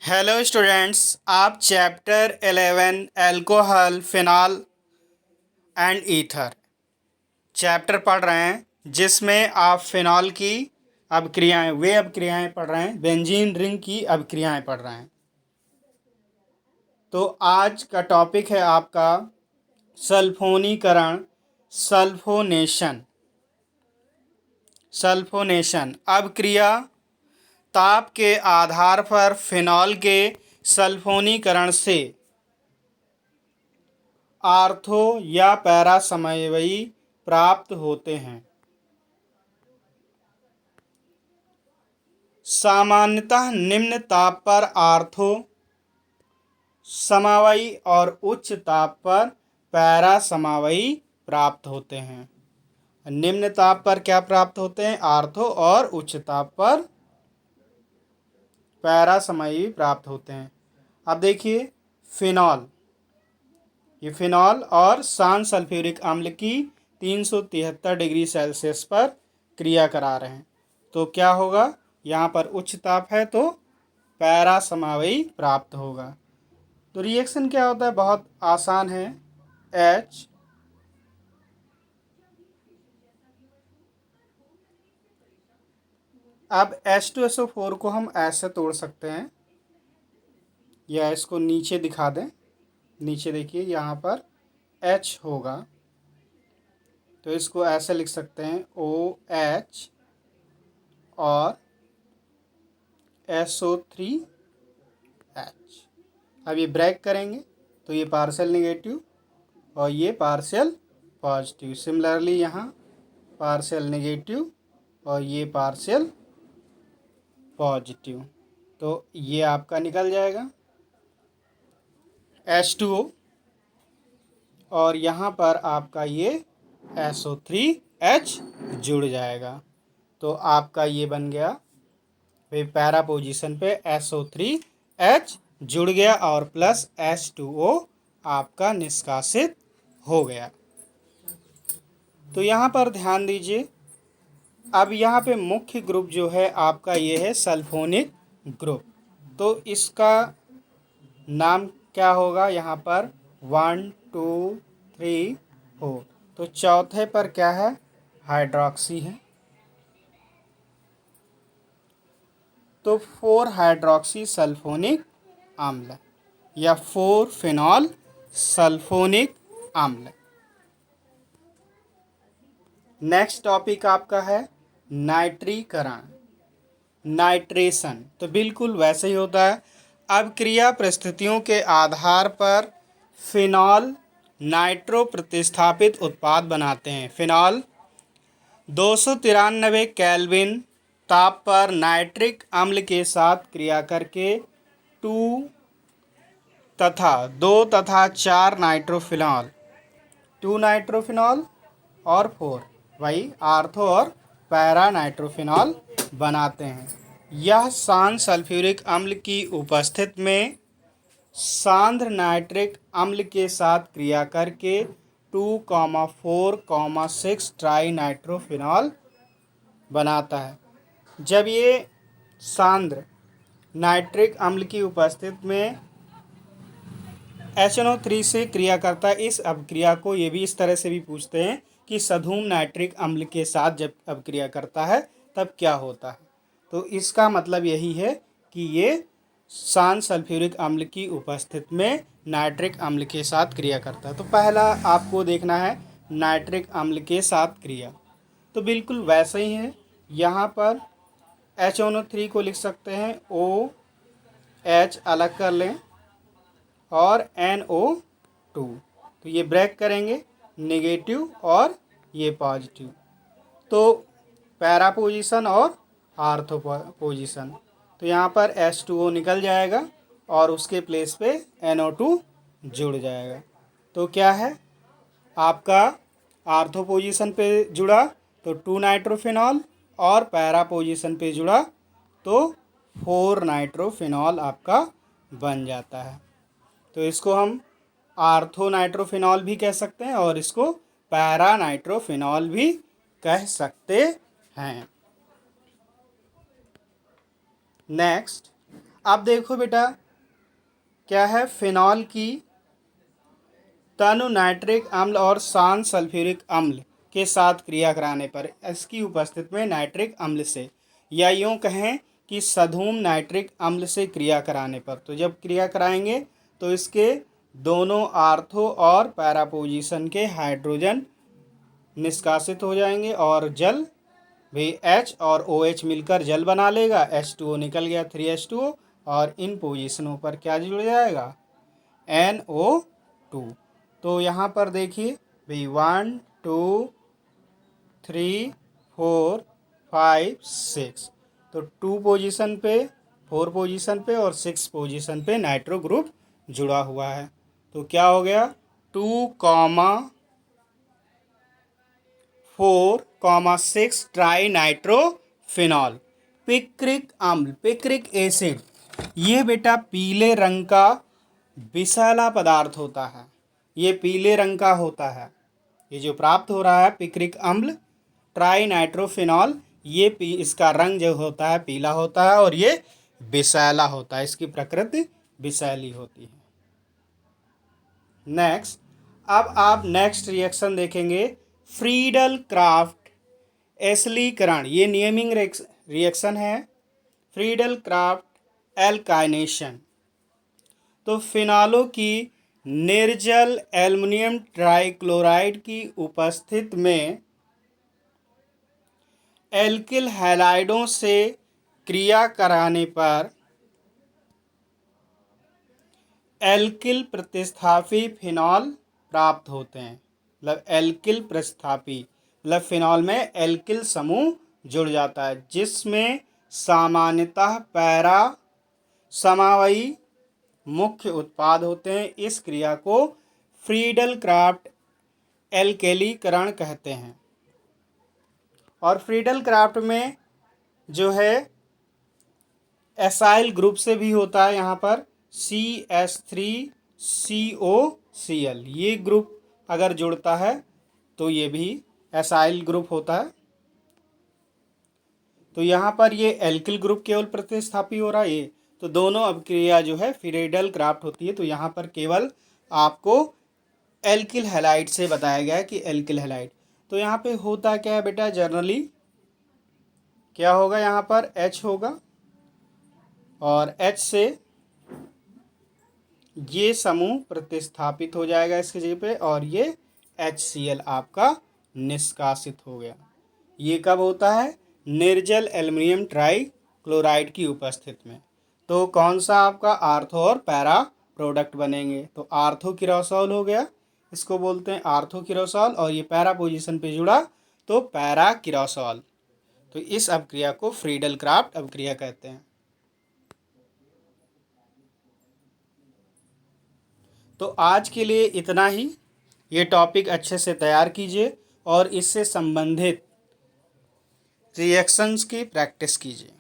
Hello students, आप chapter 11 alcohol phenol and ether chapter पढ़ रहे हैं जिसमें आप फिनॉल की वे अभिक्रियाएं पढ़ रहे हैं, बेंजीन रिंग की अभिक्रियाएं पढ़ रहे हैं। तो आज का टॉपिक है आपका सल्फोनीकरण, सल्फोनेशन। सल्फोनेशन अभिक्रिया ताप के आधार पर फिनॉल के सल्फोनीकरण से आर्थो या पैरा समवायी प्राप्त होते हैं। सामान्यतः निम्न ताप पर आर्थो समवायी और उच्च ताप पर पैरा समवायी प्राप्त होते हैं। निम्न ताप पर क्या प्राप्त होते हैं? आर्थो, और उच्च ताप पर पैरा समवायी प्राप्त होते हैं। अब देखिए फिनॉल, ये फिनॉल और शांत सल्फ्यूरिक अम्ल की 373 डिग्री सेल्सियस पर क्रिया करा रहे हैं। तो क्या होगा? यहाँ पर उच्च ताप है तो पैरा समवायी प्राप्त होगा। तो रिएक्शन क्या होता है? बहुत आसान है। H अब H2SO4 को हम ऐसे तोड़ सकते हैं, या इसको नीचे दिखा दें। नीचे देखिए यहाँ पर H होगा, तो इसको ऐसे लिख सकते हैं OH और SO3H। अब ये ब्रेक करेंगे तो ये पार्शियल नेगेटिव और ये पार्शियल पॉजिटिव। सिमिलरली यहाँ पार्शियल नेगेटिव और ये पार्शियल पॉजिटिव, तो ये आपका निकल जाएगा H2O, और यहाँ पर आपका ये SO3H जुड़ जाएगा। तो आपका ये बन गया, फिर पैरा पोजीशन पे SO3H जुड़ गया और प्लस H2O आपका निष्कासित हो गया। तो यहाँ पर ध्यान दीजिए, अब यहाँ पे मुख्य ग्रुप जो है आपका ये है सल्फोनिक ग्रुप। तो इसका नाम क्या होगा? यहाँ पर 1 2 3 4, तो चौथे पर क्या है? हाइड्रोक्सी है। तो 4 हाइड्रोक्सी सल्फोनिक अम्ल या 4 फिनॉल सल्फोनिक अम्ल। नेक्स्ट टॉपिक आपका है नाइट्रीकरण, नाइट्रेशन। तो बिल्कुल वैसे ही होता है। अब क्रिया परिस्थितियों के आधार पर फिनॉल नाइट्रो प्रतिस्थापित उत्पाद बनाते हैं। फिनॉल 293 केल्विन ताप पर नाइट्रिक अम्ल के साथ क्रिया करके 2 तथा 4 नाइट्रोफिनॉल, 2 नाइट्रोफिनॉल और 4 वही आर्थो और पैरा नाइट्रोफिनॉल बनाते हैं। यह शांत सल्फ्यूरिक अम्ल की उपस्थिति में सांद्र नाइट्रिक अम्ल के साथ क्रिया करके 2,4,6 ट्राई नाइट्रोफिनॉल बनाता है। जब ये सांद्र नाइट्रिक अम्ल की उपस्थिति में HNO3 से क्रिया करता है, इस अभिक्रिया को ये भी इस तरह से भी पूछते हैं कि सधूम नाइट्रिक अम्ल के साथ जब अभिक्रिया करता है तब क्या होता है। तो इसका मतलब यही है कि ये शांत सल्फ्यूरिक अम्ल की उपस्थिति में नाइट्रिक अम्ल के साथ क्रिया करता है। तो पहला आपको देखना है नाइट्रिक अम्ल के साथ क्रिया, तो बिल्कुल वैसे ही है। यहाँ पर HNO3 को लिख सकते हैं OH अलग कर लें और NO2, तो ये ब्रेक करेंगे नेगेटिव और ये पॉजिटिव, तो पैरा पोजीशन और आर्थो पोजीशन। तो यहाँ पर H2O निकल जाएगा और उसके प्लेस पे NO2 जुड़ जाएगा। तो क्या है आपका? आर्थो पोजीशन पे जुड़ा तो 2 नाइट्रोफिनॉल और पैरा पोजीशन पे जुड़ा तो 4 नाइट्रोफिनॉल आपका बन जाता है। तो इसको हम आर्थो नाइट्रोफिनॉल भी कह सकते हैं और इसको पैरा नाइट्रोफिनॉल भी कह सकते हैं। नेक्स्ट, अब देखो बेटा क्या है, फिनॉल की तनु नाइट्रिक अम्ल और शांत सल्फ्यूरिक अम्ल के साथ क्रिया कराने पर इसकी उपस्थिति में नाइट्रिक अम्ल से, या यूँ कहें कि सधूम नाइट्रिक अम्ल से क्रिया कराने पर, तो जब क्रिया कराएंगे तो इसके दोनों आर्थो और पैरा पोजीशन के हाइड्रोजन निष्कासित हो जाएंगे और जल भी H और OH मिलकर जल बना लेगा, H2O निकल गया 3H2O, और इन पोजीशनों पर क्या जुड़ जाएगा, NO2। तो यहाँ पर देखिए भाई 1 2 3 4 5 6, तो 2 पोजीशन पे, 4 पोजीशन पे और 6 पोजीशन पे नाइट्रो ग्रुप जुड़ा हुआ है। तो क्या हो गया 2,4,6 ट्राई नाइट्रोफिनॉल। पिक्रिक अम्ल, पिक्रिक एसिड, ये बेटा पीले रंग का विषैला पदार्थ होता है, ये पीले रंग का होता है। ये जो प्राप्त हो रहा है पिक्रिक अम्ल ट्राई नाइट्रोफिनॉल, ये इसका रंग जो होता है पीला होता है और ये विषैला होता है, इसकी प्रकृति विषैली होती है। नेक्स्ट, अब आप नेक्स्ट रिएक्शन देखेंगे, फ्रीडल क्राफ्ट एसिलीकरण, ये नियमिंग रिएक्शन है, फ्रीडल क्राफ्ट एल्काइनेशन। तो फिनॉलों की निर्जल एल्युमिनियम ट्राइक्लोराइड की उपस्थिति में एल्किल हैलाइडों से क्रिया कराने पर एल्किल प्रतिस्थापी फिनॉल प्राप्त होते हैं। मतलब एल्किल प्रतिस्थापी मतलब फिनॉल में एल्किल समूह जुड़ जाता है, जिसमें सामान्यतः पैरा समावयी मुख्य उत्पाद होते हैं। इस क्रिया को फ्रीडल क्राफ्ट एल्केलीकरण कहते हैं। और फ्रीडल क्राफ्ट में जो है एसाइल ग्रुप से भी होता है, यहाँ पर CH3COCl, ये ग्रुप अगर जुड़ता है तो ये भी एसाइल ग्रुप होता है। तो यहाँ पर ये एल्किल ग्रुप केवल प्रतिस्थापी हो रहा है, ये तो दोनों अभिक्रिया जो है फ्रीडल क्राफ्ट होती है। तो यहाँ पर केवल आपको एल्किल हैलाइड से बताया गया है कि एल्किल हैलाइड। तो यहाँ पे होता क्या है बेटा, जनरली क्या होगा, यहाँ पर H होगा और H से ये समूह प्रतिस्थापित हो जाएगा इसके जगह पे और ये HCl आपका निष्कासित हो गया। ये कब होता है, निर्जल एल्युमिनियम ट्राई क्लोराइड की उपस्थिति में। तो कौन सा आपका आर्थो और पैरा प्रोडक्ट बनेंगे, तो आर्थो किरोसॉल हो गया, इसको बोलते हैं आर्थो किरोसॉल, और ये पैरा पोजीशन पे जुड़ा तो पैरा किरोसॉल। तो इस अभिक्रिया को फ्रीडल क्राफ्ट अभिक्रिया कहते हैं। तो आज के लिए इतना ही। ये टॉपिक अच्छे से तैयार कीजिए और इससे संबंधित रिएक्शंस की प्रैक्टिस कीजिए।